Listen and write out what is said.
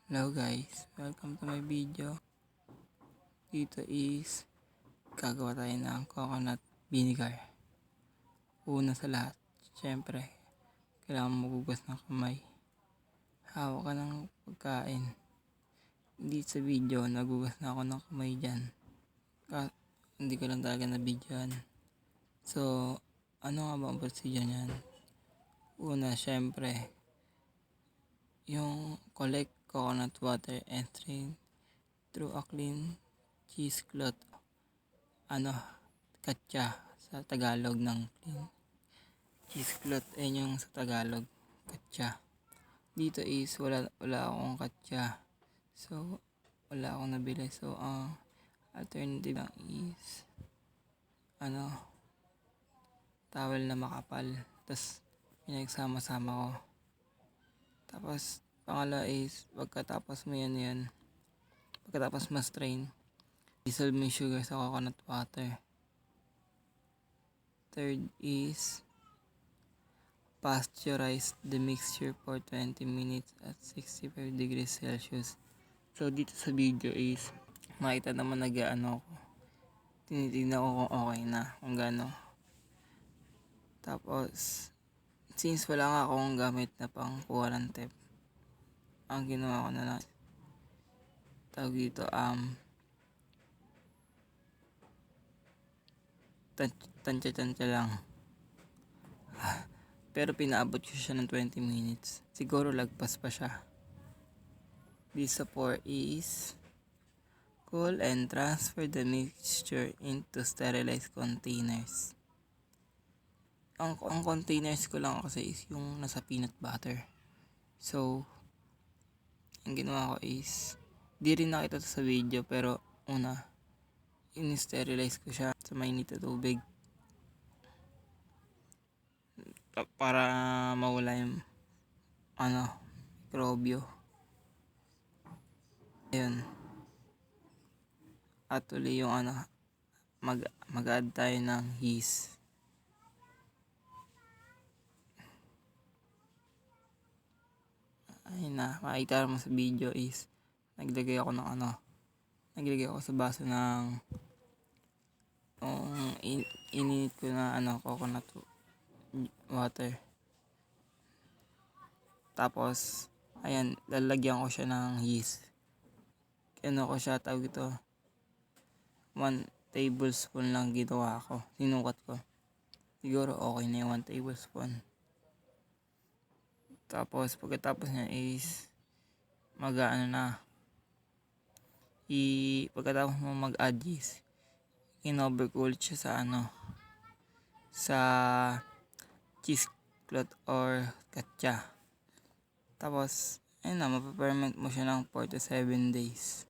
Hello guys, welcome to my video. Dito is gagawa tayo ng coconut vinegar. Una sa lahat, syempre, kailangan magugas ng kamay. Hawak ka ng pagkain. Dito sa video, nagugas na ako ng kamay dyan. Hindi ko lang talaga na videoan. So, ano nga ba ang procedure niyan? Una, syempre, yung collect coconut water and strain through a clean cheesecloth. Katsa sa Tagalog ng clean cheesecloth. Yung sa Tagalog, katsa. Dito is wala akong katsa. So, wala akong nabili. So, alternative lang is towel na makapal. Tapos, pinagsama-sama ko. Tapos, pangalawa is, pagkatapos ma-strain, dissolve mo yung sugar sa coconut water. Third is, pasteurize the mixture for 20 minutes at 65 degrees Celsius. So, dito sa video is, makita naman ako. Tinitignan ko kung okay na, kung gano. Tapos, since wala nga akong gamit na pang kuha ng tape, ang ginawa ko na lang, tawag dito, tansya lang. Pero pinaabot ko siya ng 20 minutes. Siguro lagpas pa siya. This pour is cool and transfer the mixture into sterilized containers. Ang containers ko lang kasi is yung nasa peanut butter. So, ang ginawa ko is, di rin nakita to sa video, pero una, in-sterilize ko siya sa mainit na tubig para mawala yung mikrobyo. Ayun. At uli yung mag-add tayo ng yeast. Ayun na, makikita mo sa video is naglagay ako sa baso ng ininit ko na coconut water. Tapos, ayan, lalagyan ko siya ng yeast. Ko siya, tawag ito, 1 tablespoon lang ginawa ko. Sinukat ko. Siguro okay na yung 1 tablespoon. Tapos, pagkatapos niya is, pagkatapos mo mag-add yeast, in-overcool siya sa cheesecloth or katsa. Tapos, ayun na, mapaperment mo siya ng 4 to 7 days.